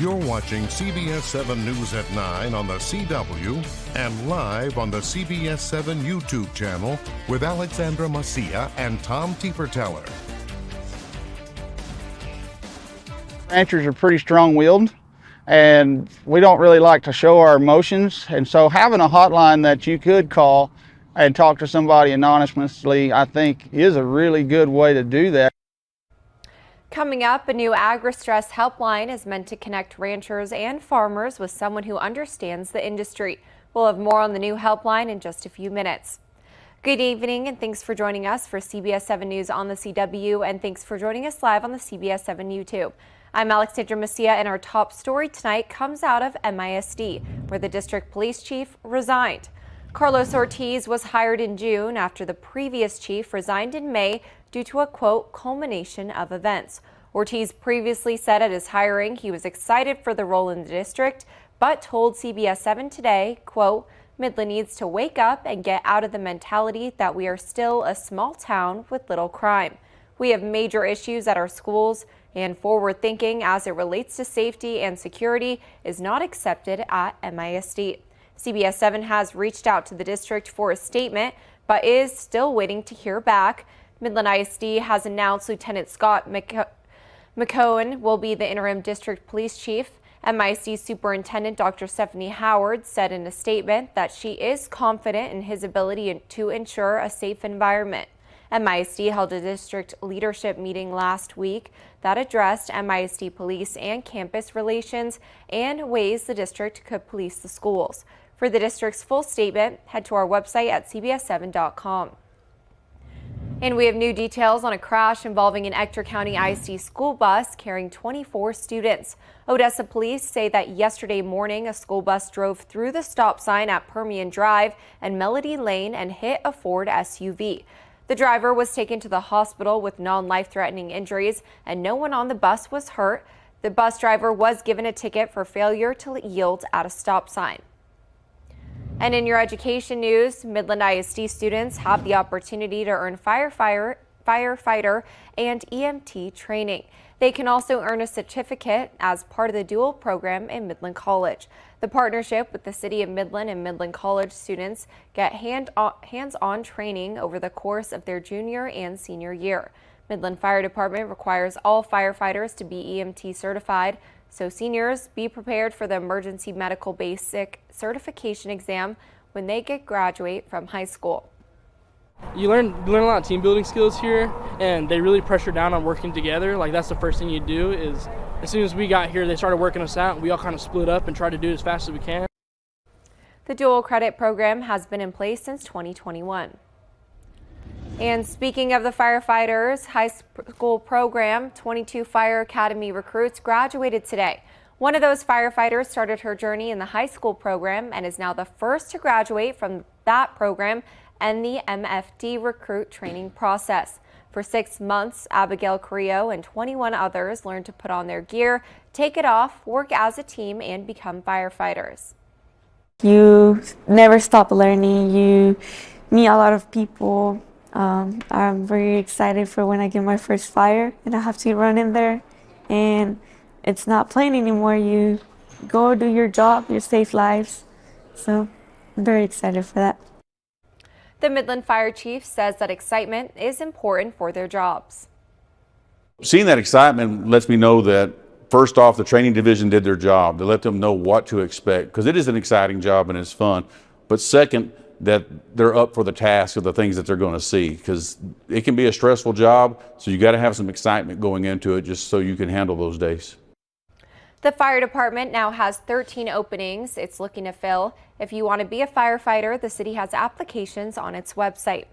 You're watching CBS7 News at 9 on the CW and live on the CBS7 YouTube channel with Alexandra, Macia, and Tom Tieferteller. Ranchers are pretty strong-willed, and we don't really like to show our emotions, and so having a hotline that you could call and talk to somebody anonymously, I think, is a really good way to do that. Coming up, a new agri-stress helpline is meant to connect ranchers and farmers with someone who understands the industry. We'll have more on the new helpline in just a few minutes. Good evening, and thanks for joining us for CBS7 News on the CW, and thanks for joining us live on the CBS7 YouTube. I'm Alexandra, Macia, and our top story tonight comes out of MISD, where the district police chief resigned. Carlos Ortiz was hired in June after the previous chief resigned in May due to a, quote, culmination of events. Ortiz previously said at his hiring he was excited for the role in the district, but told CBS7 today, quote, Midland needs to wake up and get out of the mentality that we are still a small town with little crime. We have major issues at our schools, and forward thinking as it relates to safety and security is not accepted at MISD. CBS7 has reached out to the district for a statement, but is still waiting to hear back. Midland ISD has announced Lieutenant Scott McCohen will be the interim district police chief. MISD Superintendent Dr. Stephanie Howard said in a statement that she is confident in his ability to ensure a safe environment. MISD held a district leadership meeting last week that addressed MISD police and campus relations and ways the district could police the schools. For the district's full statement, head to our website at cbs7.com. And we have new details on a crash involving an Ector County ISD school bus carrying 24 students. Odessa police say that yesterday morning, a school bus drove through the stop sign at Permian Drive and Melody Lane and hit a Ford SUV. The driver was taken to the hospital with non-life-threatening injuries, and no one on the bus was hurt. The bus driver was given a ticket for failure to yield at a stop sign. And in your education news, Midland ISD students have the opportunity to earn firefighter and EMT training. They can also earn a certificate as part of the dual program in Midland College. The partnership with the City of Midland and Midland College students get hands-on training over the course of their junior and senior year. Midland Fire Department requires all firefighters to be EMT certified, so seniors be prepared for the Emergency Medical Basic Certification exam when they graduate from high school. You learn a lot of team building skills here, and they really pressure down on working together. Like, that's the first thing you do. Is as soon as we got here, they started working us out, and we all kind of split up and tried to do it as fast as we can. The dual credit program has been in place since 2021. And speaking of the firefighters high school program, 22 Fire Academy recruits graduated today. One of those firefighters started her journey in the high school program and is now the first to graduate from that program and the MFD recruit training process. For 6 months, Abigail Carrillo and 21 others learned to put on their gear, take it off, work as a team, and become firefighters. You never stop learning. You meet a lot of people. I'm very excited for when I get my first fire and I have to run in there, and it's not playing anymore. You go do your job, you save lives. So I'm very excited for that. The Midland Fire Chief says that excitement is important for their jobs. Seeing that excitement lets me know that, first off, the training division did their job. They let them know what to expect, because it is an exciting job and it's fun. But second, that they're up for the task of the things that they're going to see, because it can be a stressful job, so you got to have some excitement going into it just so you can handle those days. The fire department now has 13 openings it's looking to fill. If you want to be a firefighter, the city has applications on its website.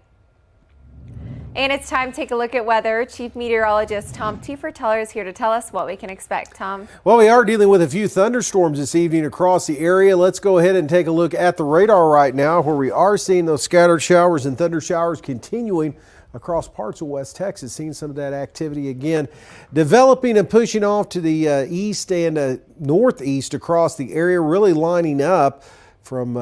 And it's time to take a look at weather. Chief Meteorologist Tom Tieferteller is here to tell us what we can expect. Tom? Well, we are dealing with a few thunderstorms this evening across the area. Let's go ahead and take a look at the radar right now, where we are seeing those scattered showers and thunder showers continuing across parts of West Texas. Seeing some of that activity again developing and pushing off to the east and northeast across the area, really lining up from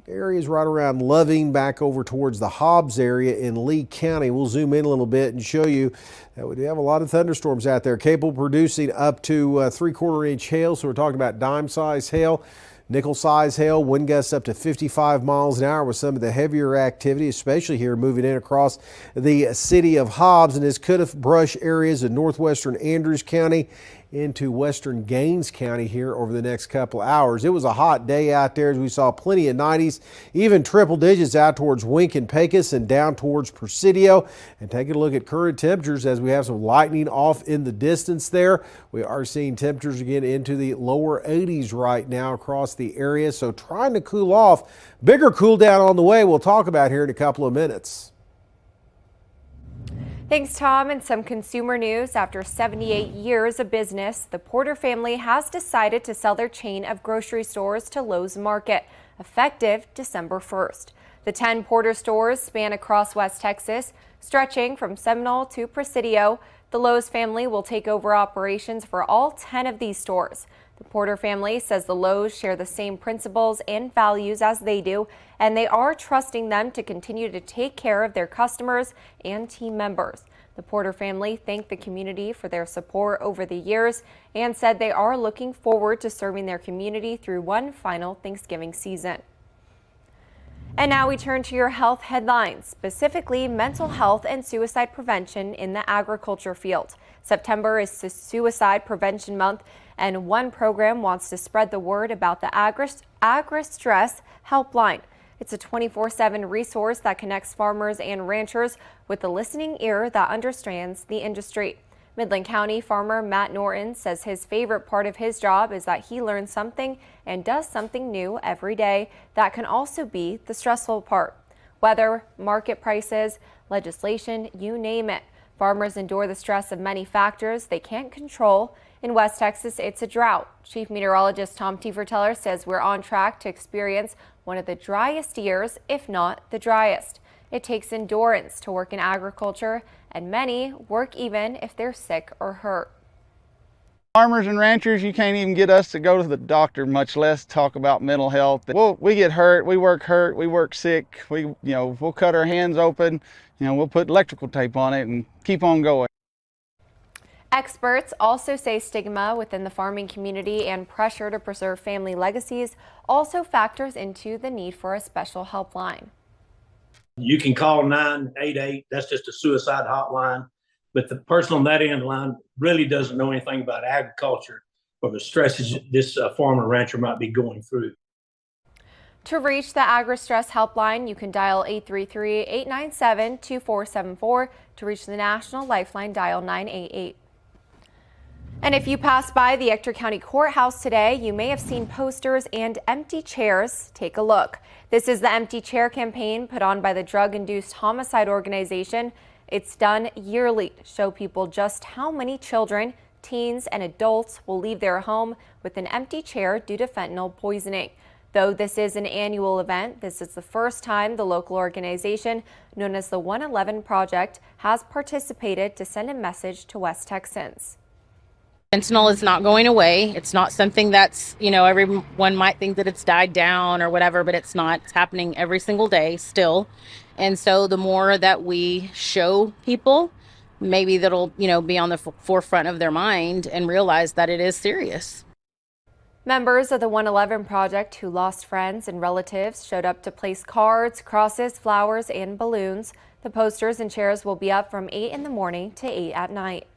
areas right around Loving back over towards the Hobbs area in Lee County. We'll zoom in a little bit and show you that we do have a lot of thunderstorms out there, capable of producing up to 3/4 inch hail. So we're talking about dime size hail, nickel size hail, wind gusts up to 55 miles an hour with some of the heavier activity, especially here moving in across the city of Hobbs. And this could have brushed areas of northwestern Andrews County into western Gaines County here over the next couple hours. It was a hot day out there as we saw plenty of 90s, even triple digits out towards Wink and Pecos and down towards Presidio. And taking a look at current temperatures as we have some lightning off in the distance there. We are seeing temperatures again into the lower 80s right now across the area. So trying to cool off. Bigger cool down on the way we'll talk about here in a couple of minutes. Thanks, Tom. And some consumer news. After 78 years of business, the Porter family has decided to sell their chain of grocery stores to Lowe's Market, effective December 1st. The 10 Porter stores span across West Texas, stretching from Seminole to Presidio. The Lowe's family will take over operations for all 10 of these stores. The Porter family says the Lowe's share the same principles and values as they do, and they are trusting them to continue to take care of their customers and team members. The Porter family thanked the community for their support over the years and said they are looking forward to serving their community through one final Thanksgiving season. And now we turn to your health headlines, specifically mental health and suicide prevention in the agriculture field. September is Suicide Prevention Month, and one program wants to spread the word about the Agri-Stress Helpline. It's a 24/7 resource that connects farmers and ranchers with a listening ear that understands the industry. Midland County farmer Matt Norton says his favorite part of his job is that he learns something and does something new every day. That can also be the stressful part. Weather, market prices, legislation, you name it. Farmers endure the stress of many factors they can't control. In West Texas, it's a drought. Chief Meteorologist Tom Tieferteller says we're on track to experience one of the driest years, if not the driest. It takes endurance to work in agriculture, and many work even if they're sick or hurt. Farmers and ranchers, you can't even get us to go to the doctor, much less talk about mental health. We get hurt, we work sick, we'll cut our hands open, we'll put electrical tape on it and keep on going. Experts also say stigma within the farming community and pressure to preserve family legacies also factors into the need for a special helpline. You can call 988, that's just a suicide hotline, but the person on that end line really doesn't know anything about agriculture or the stresses this farmer rancher might be going through. To reach the Agri-Stress Helpline, you can dial 833-897-2474. To reach the National Lifeline, dial 988. And if you pass by the Ector County Courthouse today, you may have seen posters and empty chairs. Take a look. This is the Empty Chair campaign put on by the Drug-Induced Homicide Organization. It's done yearly to show people just how many children, teens, and adults will leave their home with an empty chair due to fentanyl poisoning. Though this is an annual event, this is the first time the local organization, known as the 111 Project, has participated to send a message to West Texans. Fentanyl is not going away. It's not something that's, everyone might think that it's died down or whatever, but it's not. It's happening every single day still. And so the more that we show people, maybe that'll, be on the forefront of their mind and realize that it is serious. Members of the 111 Project who lost friends and relatives showed up to place cards, crosses, flowers, and balloons. The posters and chairs will be up from 8 in the morning to 8 at night.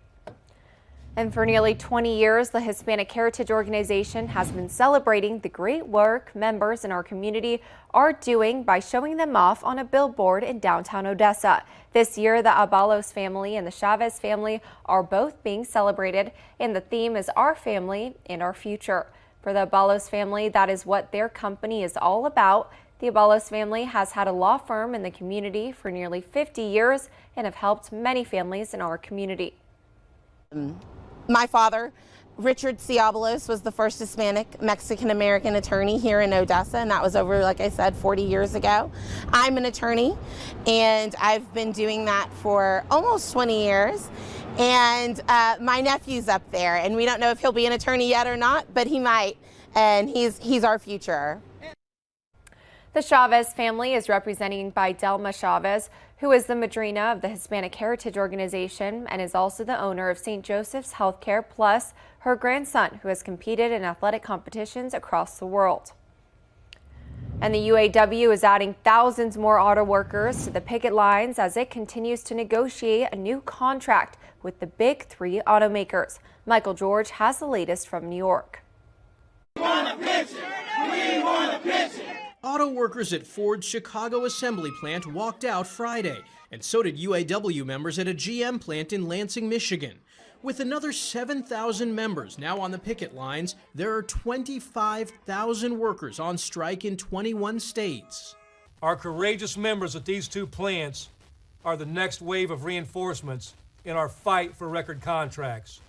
And for nearly 20 years, the Hispanic Heritage Organization has been celebrating the great work members in our community are doing by showing them off on a billboard in downtown Odessa. This year, the Abalos family and the Chavez family are both being celebrated, and the theme is Our Family and Our Future. For the Abalos family, that is what their company is all about. The Abalos family has had a law firm in the community for nearly 50 years and have helped many families in our community. My father, Richard C. Abalos, was the first Hispanic Mexican-American attorney here in Odessa, and that was over, like I said, 40 years ago. I'm an attorney, and I've been doing that for almost 20 years. And my nephew's up there, and we don't know if he'll be an attorney yet or not, but he might, and he's our future. The Chavez family is represented by Delma Chavez, who is the madrina of the Hispanic Heritage Organization and is also the owner of St. Joseph's Healthcare, plus her grandson, who has competed in athletic competitions across the world. And the UAW is adding thousands more auto workers to the picket lines as it continues to negotiate a new contract with the big three automakers. Michael George has the latest from New York. We want a pension. We want a pension. Auto workers at Ford's Chicago assembly plant walked out Friday, and so did UAW members at a GM plant in Lansing, Michigan. With another 7,000 members now on the picket lines, there are 25,000 workers on strike in 21 states. Our courageous members at these two plants are the next wave of reinforcements in our fight for record contracts.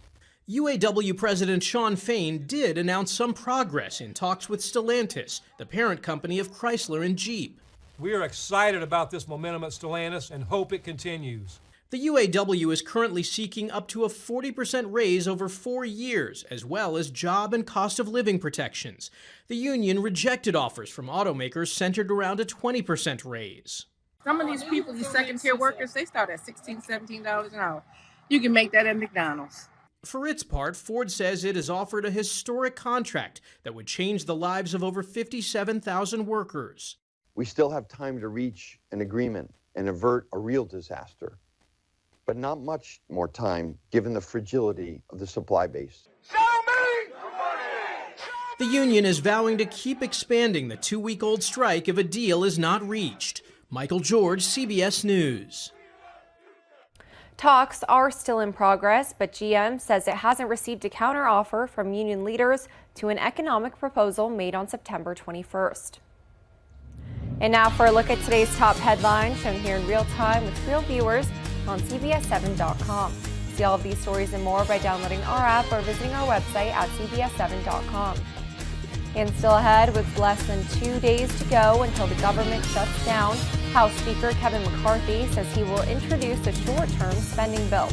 UAW President Shawn Fain did announce some progress in talks with Stellantis, the parent company of Chrysler and Jeep. We are excited about this momentum at Stellantis and hope it continues. The UAW is currently seeking up to a 40% raise over 4 years, as well as job and cost of living protections. The union rejected offers from automakers centered around a 20% raise. Some of these people, these second-tier workers, they start at $16, $17 an hour. You can make that at McDonald's. For its part, Ford says it has offered a historic contract that would change the lives of over 57,000 workers. We still have time to reach an agreement and avert a real disaster, but not much more time given the fragility of the supply base. The union is vowing to keep expanding the 2-week-old strike if a deal is not reached. Michael George, CBS News. Talks are still in progress, but GM says it hasn't received a counteroffer from union leaders to an economic proposal made on September 21st. And now for a look at today's top headlines, shown here in real time with real viewers on CBS7.com. See all of these stories and more by downloading our app or visiting our website at CBS7.com. And still ahead, with less than 2 days to go until the government shuts down, House Speaker Kevin McCarthy says he will introduce a short-term spending bill.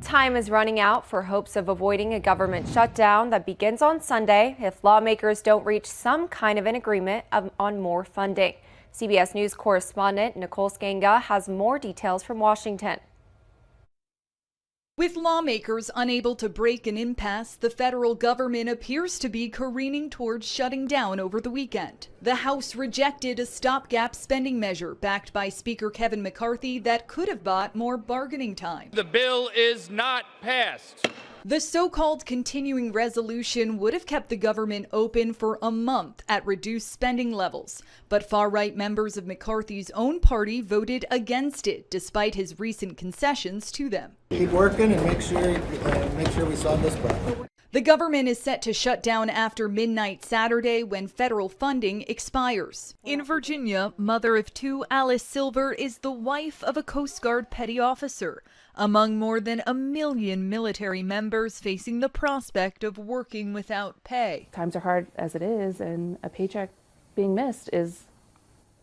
Time is running out for hopes of avoiding a government shutdown that begins on Sunday if lawmakers don't reach some kind of an agreement on more funding. CBS News correspondent Nicole Skanga has more details from Washington. With lawmakers unable to break an impasse, the federal government appears to be careening towards shutting down over the weekend. The House rejected a stopgap spending measure backed by Speaker Kevin McCarthy that could have bought more bargaining time. The bill is not passed. The so-called continuing resolution would have kept the government open for a month at reduced spending levels, but far-right members of McCarthy's own party voted against it, despite his recent concessions to them. Keep working and make sure we solve this problem. The government is set to shut down after midnight Saturday when federal funding expires. In Virginia, mother of two Alice Silver is the wife of a Coast Guard petty officer, among more than 1 million military members facing the prospect of working without pay. Times are hard as it is, and a paycheck being missed is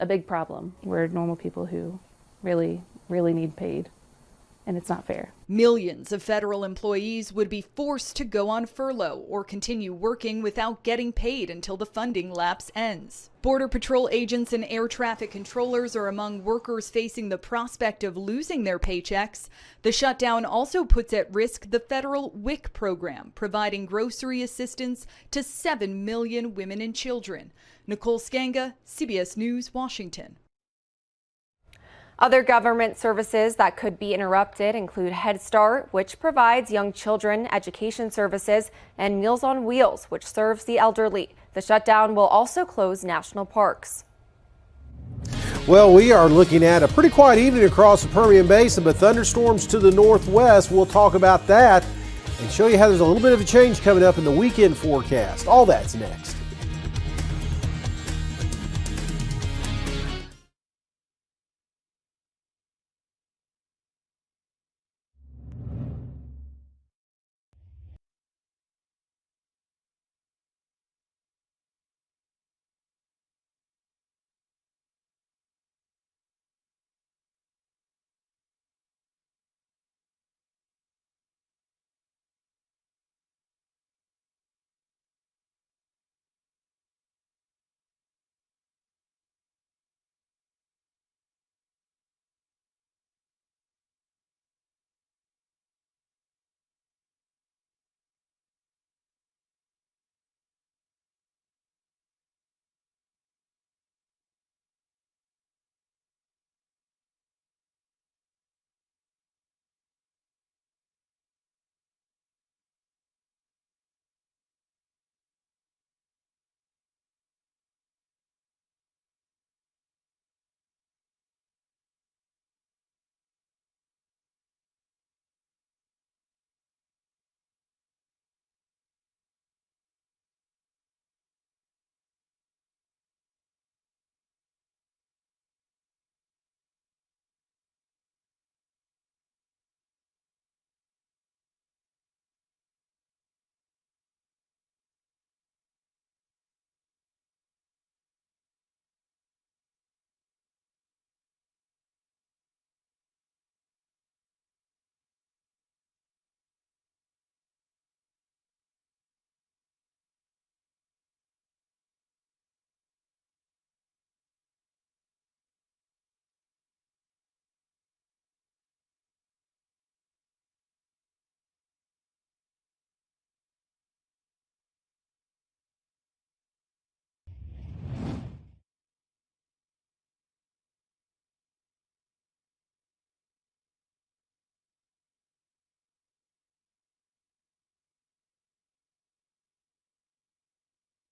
a big problem. We're normal people who really need paid, and it's not fair. Millions of federal employees would be forced to go on furlough or continue working without getting paid until the funding lapse ends. Border Patrol agents and air traffic controllers are among workers facing the prospect of losing their paychecks. The shutdown also puts at risk the federal WIC program, providing grocery assistance to 7 million women and children. Nicole Skanga, CBS News, Washington. Other government services that could be interrupted include Head Start, which provides young children education services, and Meals on Wheels, which serves the elderly. The shutdown will also close national parks. Well, we are looking at a pretty quiet evening across the Permian Basin, but thunderstorms to the northwest. We'll talk about that and show you how there's a little bit of a change coming up in the weekend forecast. All that's next.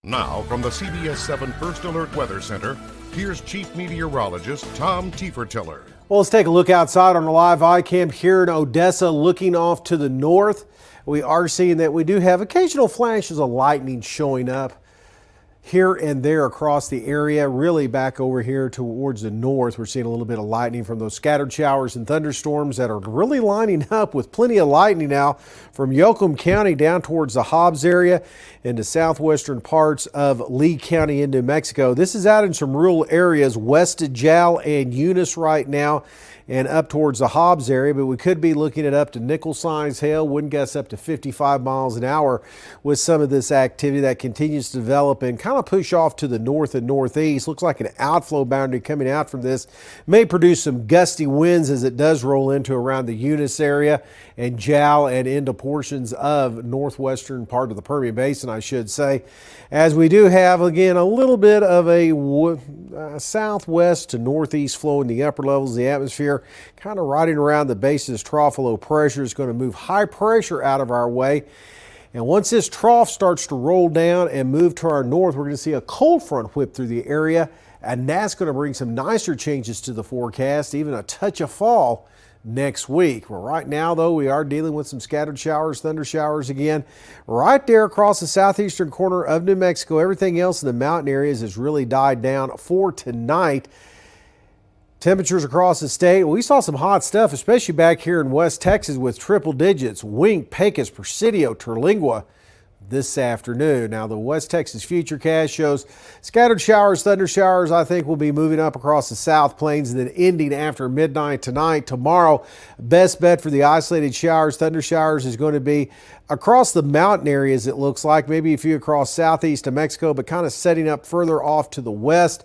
Now, from the CBS7 First Alert Weather Center, here's Chief Meteorologist Tom Tiefertiller. Well, let's take a look outside on a live eye cam here in Odessa, looking off to the north. We are seeing that we do have occasional flashes of lightning showing up here and there across the area. Really back over here towards the north, we're seeing a little bit of lightning from those scattered showers and thunderstorms that are really lining up with plenty of lightning now from Yoakum County down towards the Hobbs area into southwestern parts of Lee County in New Mexico. This is out in some rural areas west of Jal and Eunice right now and up towards the Hobbs area, but we could be looking at up to nickel-sized hail, wind gusts up to 55 miles an hour with some of this activity that continues to develop and kind of push off to the north and northeast. Looks like an outflow boundary coming out from this may produce some gusty winds as it does roll into around the Eunice area and Jal and into portions of northwestern part of the Permian Basin, I should say. As we do have, again, a little bit of a southwest to northeast flow in the upper levels of the atmosphere. there, kind of riding around the basin's trough. Low pressure is going to move high pressure out of our way. And once this trough starts to roll down and move to our north, we're going to see a cold front whip through the area. And that's going to bring some nicer changes to the forecast, even a touch of fall next week. Well, right now, though, we are dealing with some scattered showers, thunder showers again, right there across the southeastern corner of New Mexico. Everything else in the mountain areas has really died down for tonight. Temperatures across the state, we saw some hot stuff, especially back here in West Texas with triple digits. Wink, Pecos, Presidio, Terlingua this afternoon. Now, the West Texas Futurecast shows scattered showers, thunder showers, I think will be moving up across the South Plains and then ending after midnight tonight. Tomorrow, best bet for the isolated showers, thunder showers is going to be across the mountain areas, it looks like. Maybe a few across southeast of Mexico, but kind of setting up further off to the west.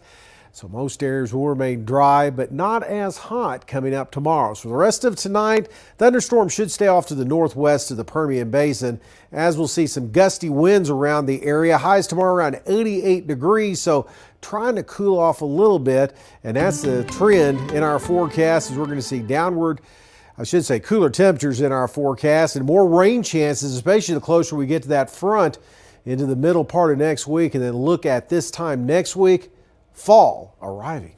So most areas will remain dry, but not as hot coming up tomorrow. So the rest of tonight, thunderstorms should stay off to the northwest of the Permian Basin, as we'll see some gusty winds around the area. Highs tomorrow around 88 degrees, so trying to cool off a little bit. And that's the trend in our forecast, as we're going to see cooler temperatures in our forecast and more rain chances, especially the closer we get to that front into the middle part of next week. And then look at this time next week, fall arriving.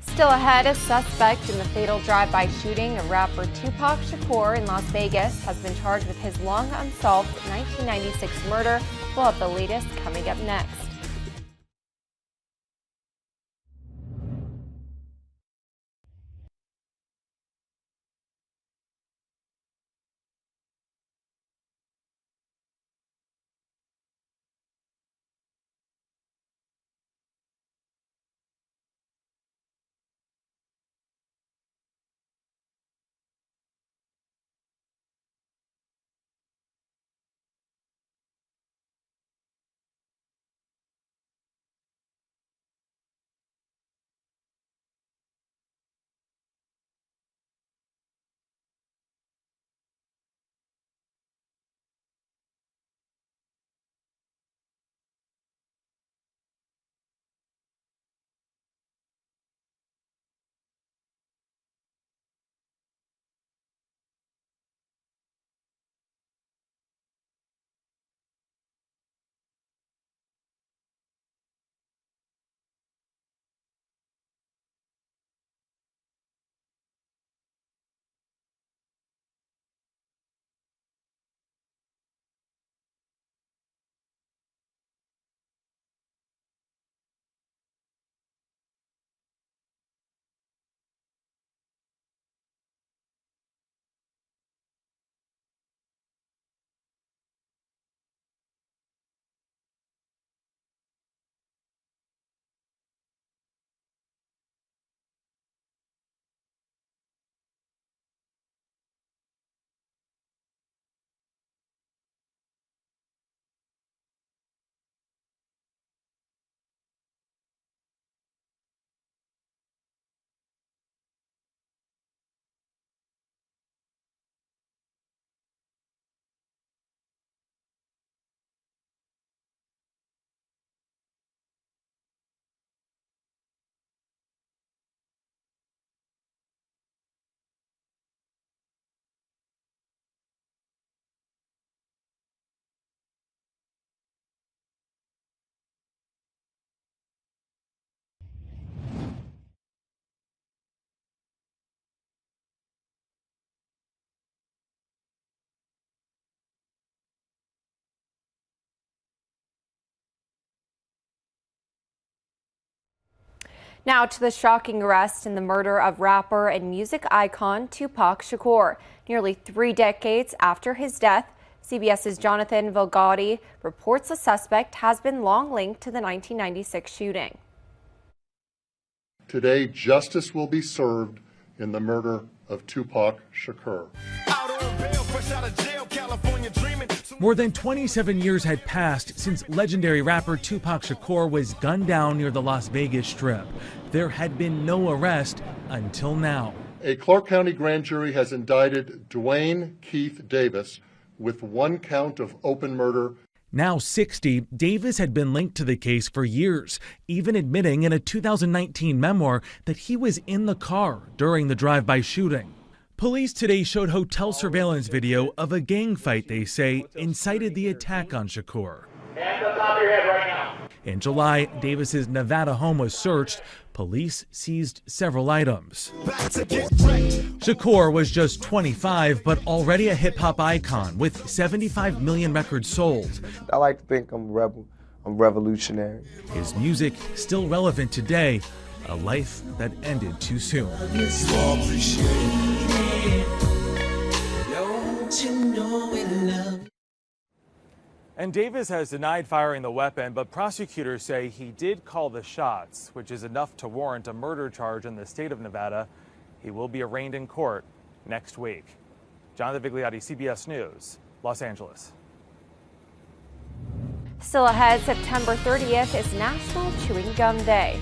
Still ahead, a suspect in the fatal drive-by shooting of rapper Tupac Shakur in Las Vegas has been charged with his long unsolved 1996 murder. We'll have the latest coming up next. Now to the shocking arrest in the murder of rapper and music icon Tupac Shakur. Nearly 3 decades after his death, CBS's Jonathan Vilgaudy reports the suspect has been long linked to the 1996 shooting. Today, justice will be served in the murder of Tupac Shakur. More than 27 years had passed since legendary rapper Tupac Shakur was gunned down near the Las Vegas Strip. There had been no arrest until now. A Clark County grand jury has indicted Dwayne Keith Davis with 1 count of open murder. Now 60, Davis had been linked to the case for years, even admitting in a 2019 memoir that he was in the car during the drive-by shooting. Police today showed hotel surveillance video of a gang fight they say incited the attack on Shakur. Hands on top of your head right now. In July, Davis's Nevada home was searched. Police seized several items. Shakur was just 25, but already a hip-hop icon with 75 million records sold. I like to think I'm revolutionary. His music still relevant today, a life that ended too soon. And Davis has denied firing the weapon, but prosecutors say he did call the shots, which is enough to warrant a murder charge in the state of Nevada. He will be arraigned in court next week. Jonathan Vigliotti, CBS News, Los Angeles. Still ahead, September 30th is National Chewing Gum Day.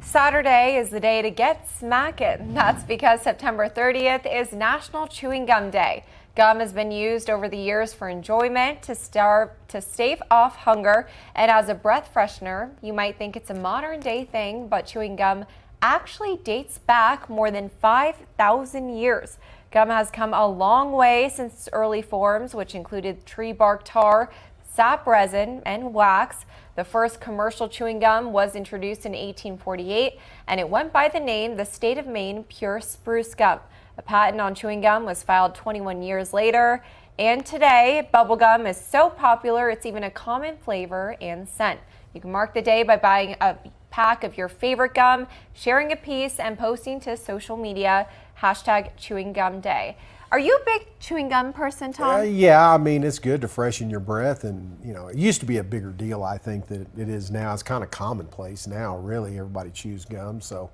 Saturday is the day to get smackin'. That's because September 30th is National Chewing Gum Day. Gum has been used over the years for enjoyment, to stave off hunger, and as a breath freshener. You might think it's a modern day thing, but chewing gum actually dates back more than 5,000 years. Gum has come a long way since its early forms, which included tree bark tar, sap resin, and wax. The first commercial chewing gum was introduced in 1848, and it went by the name the State of Maine Pure Spruce Gum. A patent on chewing gum was filed 21 years later, and today, bubble gum is so popular it's even a common flavor and scent. You can mark the day by buying a pack of your favorite gum, sharing a piece, and posting to social media, #ChewingGumDay. Are you a big chewing gum person, Tom? Yeah, I mean, it's good to freshen your breath, and you know, it used to be a bigger deal, I think, that it is now. It's kind of commonplace now, really. Everybody chews gum, so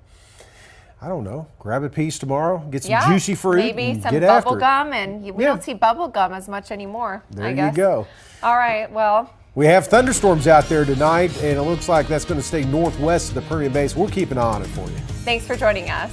I don't know. Grab a piece tomorrow, get some juicy fruit, maybe and some get after bubble it. gum, and we don't see bubble gum as much anymore. There I guess. you go. All right, well. We have thunderstorms out there tonight, and it looks like that's going to stay northwest of the Permian Basin. We'll keep an eye on it for you. Thanks for joining us.